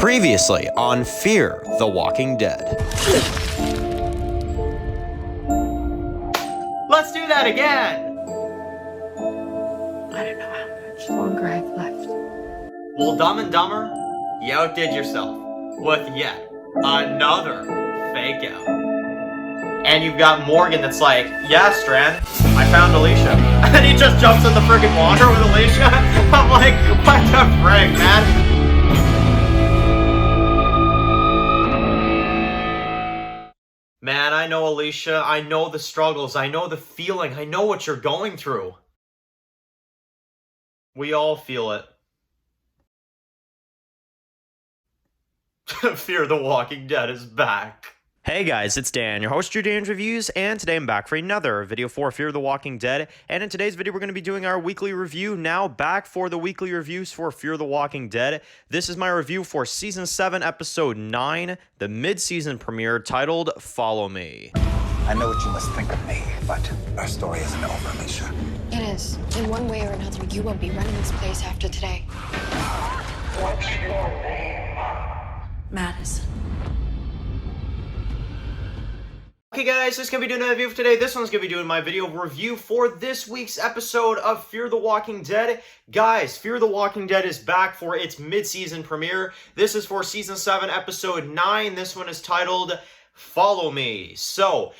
Previously on Fear the Walking Dead. Let's do that again! I don't know how much longer I've left. Well, Dumb and Dumber, you outdid yourself with yet another fake out. And you've got Morgan that's like, yeah, Strand, I found Alicia. And he just jumps in the friggin' water with Alicia. I'm like, what the frig, man? Man, I know Alicia, I know the struggles, I know the feeling, I know what you're going through. We all feel it. Fear the Walking Dead is back. Hey guys, it's Dan, your host, Drew Dan's Reviews, and today I'm back for another video for Fear the Walking Dead. And in today's video, we're going to be doing our weekly review. Now back for the weekly reviews for Fear the Walking Dead. This is my review for Season 7, Episode 9, the mid-season premiere titled Follow Me. I know what you must think of me, but our story isn't over, Alicia. It is. In one way or another, you won't be running this place after today. What's your name? Madison. Okay guys, this is going to be doing a review for today. This one's going to be doing my video review for this week's episode of Fear the Walking Dead. Guys, Fear the Walking Dead is back for its mid-season premiere. This is for Season 7, Episode 9. This one is titled Follow Me. So,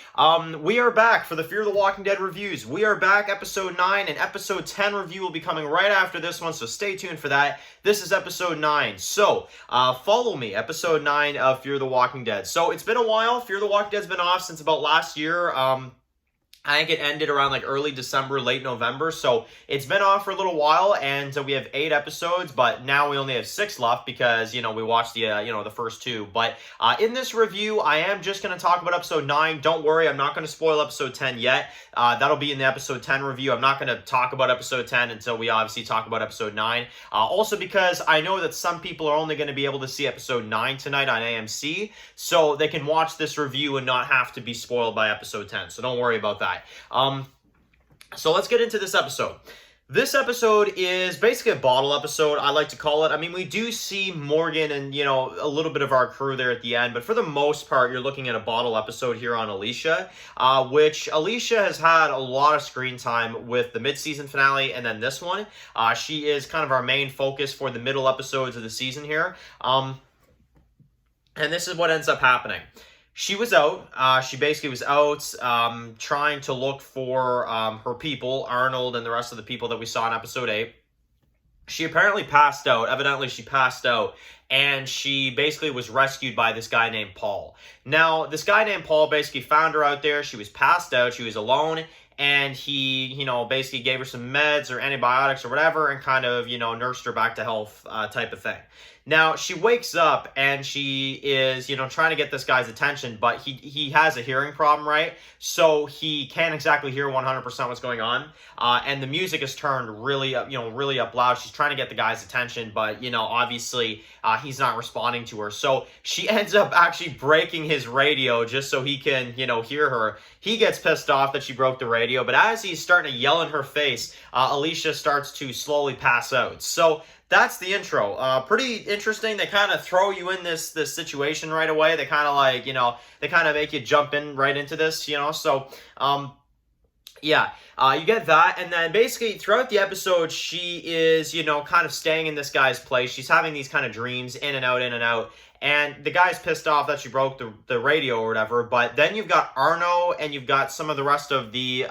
we are back for the Fear the Walking Dead reviews. We are back, Episode 9, and Episode 10 review will be coming right after this one, so stay tuned for that. This is Episode 9. So, Follow Me, Episode 9 of Fear the Walking Dead. So, it's been a while. Fear the Walking Dead's been off since about last year. I think it ended around like early December, late November, so it's been off for a little while, and we have 8 episodes, but now we only have 6 left because, you know, we watched the, the first 2. But in this review, I am just going to talk about Episode 9. Don't worry, I'm not going to spoil Episode 10 yet. That'll be in the Episode 10 review. I'm not going to talk about Episode 10 until we obviously talk about Episode 9. Also because I know that some people are only going to be able to see Episode 9 tonight on AMC, so they can watch this review and not have to be spoiled by Episode 10, so don't worry about that. So let's get into this episode. This episode is basically a bottle episode, I like to call it. I mean, we do see Morgan and, you know, a little bit of our crew there at the end, but for the most part, you're looking at a bottle episode here on Alicia, which Alicia has had a lot of screen time with the mid-season finale and then this one. She is kind of our main focus for the middle episodes of the season here. And this is what ends up happening. She was out. She basically was out trying to look for her people, Arnold and the rest of the people that we saw in Episode 8. She apparently passed out. Evidently, she passed out. And she basically was rescued by this guy named Paul. Now, this guy named Paul basically found her out there. She was passed out. She was alone. And he, you know, basically gave her some meds or antibiotics or whatever and kind of, you know, nursed her back to health type of thing. Now, she wakes up and she is, you know, trying to get this guy's attention, but he has a hearing problem, right? So he can't exactly hear 100% what's going on. And the music is turned really up, really up loud. She's trying to get the guy's attention, but, you know, obviously he's not responding to her. So she ends up actually breaking his radio just so he can, you know, hear her. He gets pissed off that she broke the radio, but as he's starting to yell in her face, Alicia starts to slowly pass out. So that's the intro. Pretty interesting. They kind of throw you in this situation right away. They kind of like, you know, they kind of make you jump in right into this, you know. So, yeah, you get that. And then basically throughout the episode, she is, you know, kind of staying in this guy's place. She's having these kind of dreams in and out, in and out. And the guy's pissed off that she broke the radio or whatever. But then you've got Arno and you've got some of the rest of the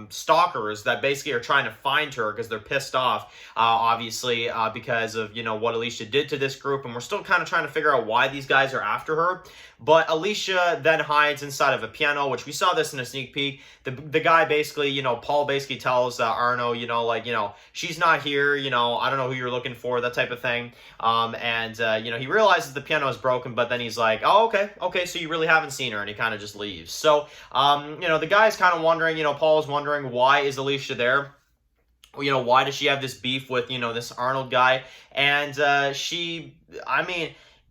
stalkers that basically are trying to find her because they're pissed off, obviously, because of, you know, what Alicia did to this group. And we're still kind of trying to figure out why these guys are after her. But Alicia then hides inside of a piano, which we saw this in a sneak peek. The guy basically, you know, Paul basically tells Arno, you know, like, you know, she's not here, you know, I don't know who you're looking for, that type of thing. You know, he realizes the piano is broken, but then he's like, oh, okay, so you really haven't seen her, and he kind of just leaves. So, you know, the guy's kind of wondering, you know, Paul's wondering, why is Alicia there? You know, why does she have this beef with, you know, this Arnold guy? And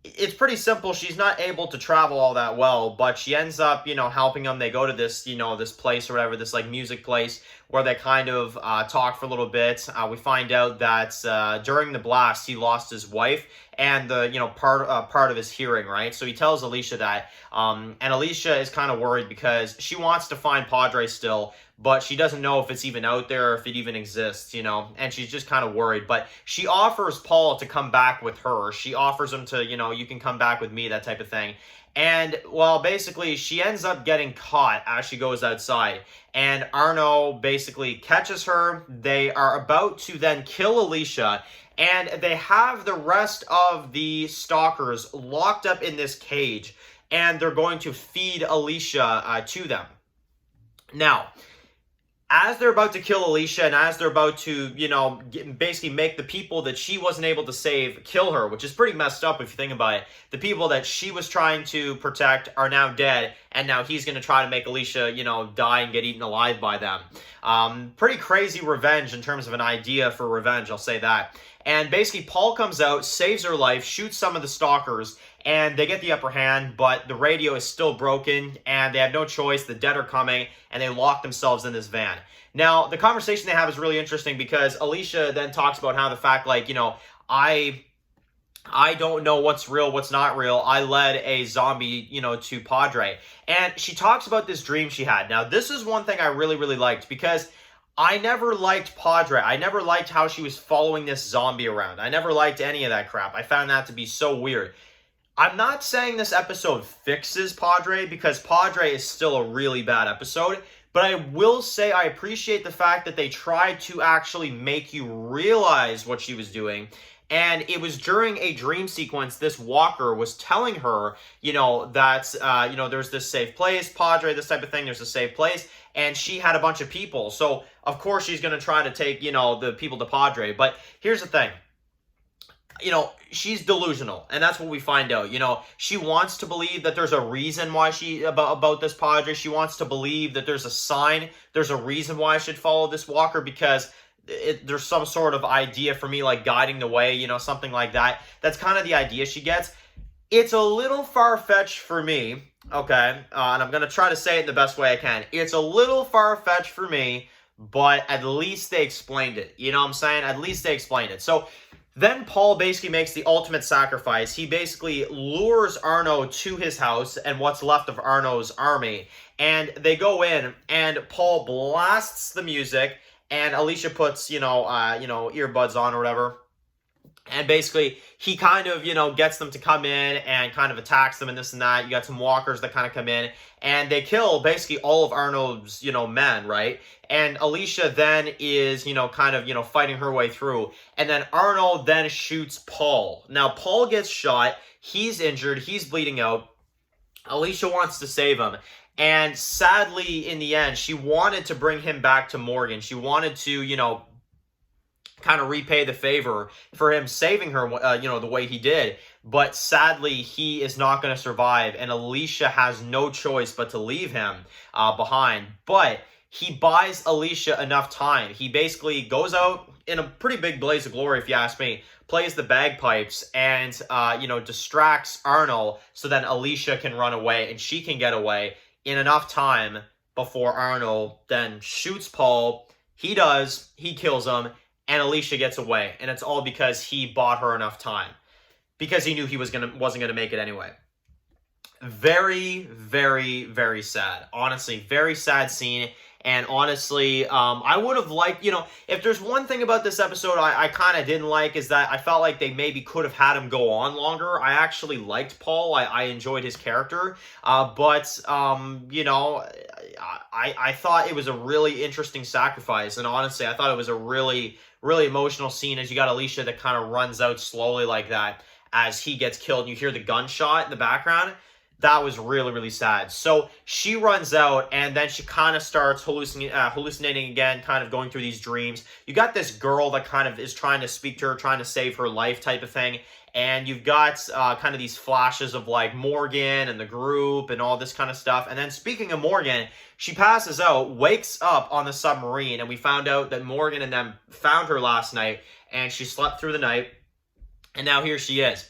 it's pretty simple. She's not able to travel all that well, but she ends up, you know, helping them. They go to this, you know, this place or whatever, this like music place where they kind of talk for a little bit. We find out that during the blast, he lost his wife, and the, you know, part of his hearing, right? So he tells Alicia that, and Alicia is kind of worried because she wants to find Padre still, but she doesn't know if it's even out there or if it even exists, you know, and she's just kind of worried. But she offers Paul to come back with her. She offers him to, you know, you can come back with me, that type of thing. And, well, basically, she ends up getting caught as she goes outside. And Arno basically catches her. They are about to then kill Alicia. And they have the rest of the stalkers locked up in this cage. And they're going to feed Alicia to them. Now, as they're about to kill Alicia and as they're about to, you know, basically make the people that she wasn't able to save kill her, which is pretty messed up if you think about it. The people that she was trying to protect are now dead, and now he's going to try to make Alicia, you know, die and get eaten alive by them. Pretty crazy revenge in terms of an idea for revenge, I'll say that. And basically, Paul comes out, saves her life, shoots some of the stalkers, and they get the upper hand, but the radio is still broken, and they have no choice. The dead are coming, and they lock themselves in this van. Now, the conversation they have is really interesting because Alicia then talks about how the fact, like, you know, I don't know what's real, what's not real. I led a zombie, you know, to Padre. And she talks about this dream she had. Now, this is one thing I really, really liked because I never liked Padre. I never liked how she was following this zombie around. I never liked any of that crap. I found that to be so weird. I'm not saying this episode fixes Padre because Padre is still a really bad episode, but I will say I appreciate the fact that they tried to actually make you realize what she was doing. And it was during a dream sequence, this walker was telling her, you know, that, you know, there's this safe place, Padre, this type of thing, there's a safe place. And she had a bunch of people. So, of course, she's going to try to take, you know, the people to Padre. But here's the thing. You know, she's delusional, and that's what we find out. You know, she wants to believe that there's a reason why about this Padre. She wants to believe that there's a sign, there's a reason why I should follow this walker because there's some sort of idea for me, like guiding the way, you know, something like that. That's kind of the idea she gets. It's a little far-fetched for me, okay, and I'm going to try to say it in the best way I can. It's a little far-fetched for me, but at least they explained it. You know what I'm saying? At least they explained it. So then Paul basically makes the ultimate sacrifice. He basically lures Arno to his house and what's left of Arno's army. And they go in, and Paul blasts the music, and Alicia puts, you know, earbuds on or whatever. And basically, he kind of, you know, gets them to come in and kind of attacks them and this and that. You got some walkers that kind of come in, and they kill basically all of Arno's, you know, men, right? And Alicia then is, you know, kind of, you know, fighting her way through. And then Arno then shoots Paul. Now, Paul gets shot. He's injured. He's bleeding out. Alicia wants to save him. And sadly, in the end, she wanted to bring him back to Morgan. She wanted to, you know, kind of repay the favor for him saving her, you know, the way he did. But sadly, he is not going to survive, and Alicia has no choice but to leave him behind. But he buys Alicia enough time. He basically goes out in a pretty big blaze of glory, if you ask me, plays the bagpipes, and, you know, distracts Arno so that Alicia can run away, and she can get away in enough time before Arno then shoots Paul. He does. He kills him. And Alicia gets away, and it's all because he bought her enough time, because he knew he wasn't gonna make it anyway. Very, very, very sad. Honestly, very sad scene. And honestly, I would have liked, you know, if there's one thing about this episode I kind of didn't like, is that I felt like they maybe could have had him go on longer. I actually liked Paul. I enjoyed his character. But, you know, I thought it was a really interesting sacrifice. And honestly, I thought it was a really, really emotional scene as you got Alicia that kind of runs out slowly like that as he gets killed. And you hear the gunshot in the background. That was really, really sad. So she runs out, and then she kind of starts hallucinating again, kind of going through these dreams. You got this girl that kind of is trying to speak to her, trying to save her life type of thing. And you've got kind of these flashes of, like, Morgan and the group and all this kind of stuff. And then speaking of Morgan, she passes out, wakes up on the submarine, and we found out that Morgan and them found her last night, and she slept through the night, and now here she is.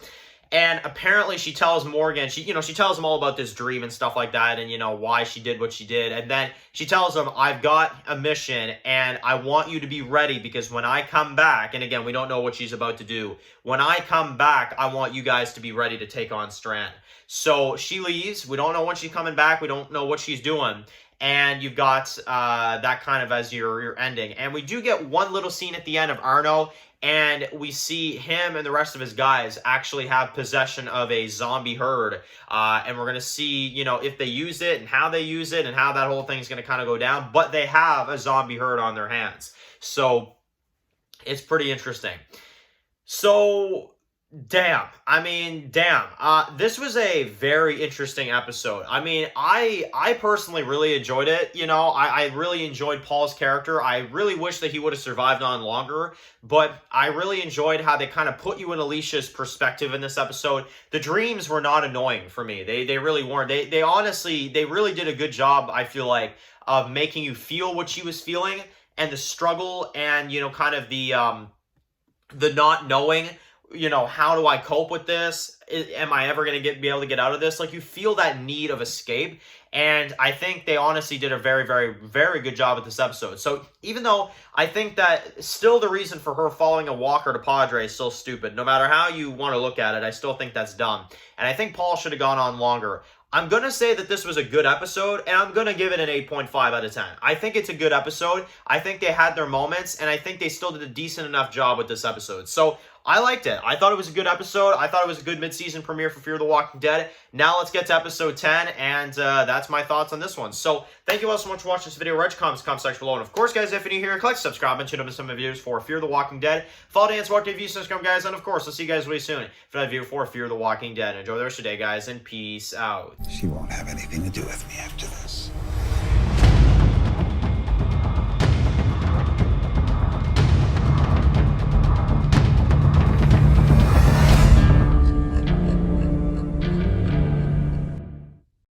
And apparently she tells Morgan, she tells him all about this dream and stuff like that, and, why she did what she did. And then she tells him, I've got a mission, and I want you to be ready, because when I come back, and again, we don't know what she's about to do. When I come back, I want you guys to be ready to take on Strand. So she leaves. We don't know when she's coming back. We don't know what she's doing. And you've got that kind of as your ending. And we do get one little scene at the end of Arno, and we see him and the rest of his guys actually have possession of a zombie herd. And we're going to see, if they use it and how they use it and how that whole thing is going to kind of go down. But they have a zombie herd on their hands. So it's pretty interesting. So damn. This was a very interesting episode. I personally really enjoyed it. I really enjoyed Paul's character. I really wish that he would have survived on longer, but I really enjoyed how they kind of put you in Alicia's perspective in this episode. The dreams were not annoying for me. They really weren't. They honestly, they really did a good job, I feel like, of making you feel what she was feeling and the struggle and, kind of the not knowing, how do I cope with this? Am I ever going to be able to get out of this? Like, you feel that need of escape. And I think they honestly did a very, very, very good job with this episode. So even though I think that still the reason for her following a walker to Padre is still stupid, no matter how you want to look at it, I still think that's dumb. And I think Paul should have gone on longer. I'm going to say that this was a good episode, and I'm going to give it an 8.5 out of 10. I think it's a good episode. I think they had their moments, and I think they still did a decent enough job with this episode. So I liked it. I thought it was a good episode. I thought it was a good mid-season premiere for Fear the Walking Dead. Now let's get to episode 10, and that's my thoughts on this one. So thank you all so much for watching this video. Write your comments in the comment section below. And of course, guys, if you're new here, click subscribe and tune up to some of the videos for Fear the Walking Dead. Follow Dan Swart TV, subscribe, guys, and of course, I'll see you guys really soon for that video for Fear the Walking Dead. Enjoy the rest of your day, guys, and peace out. She won't have anything to do with me after this.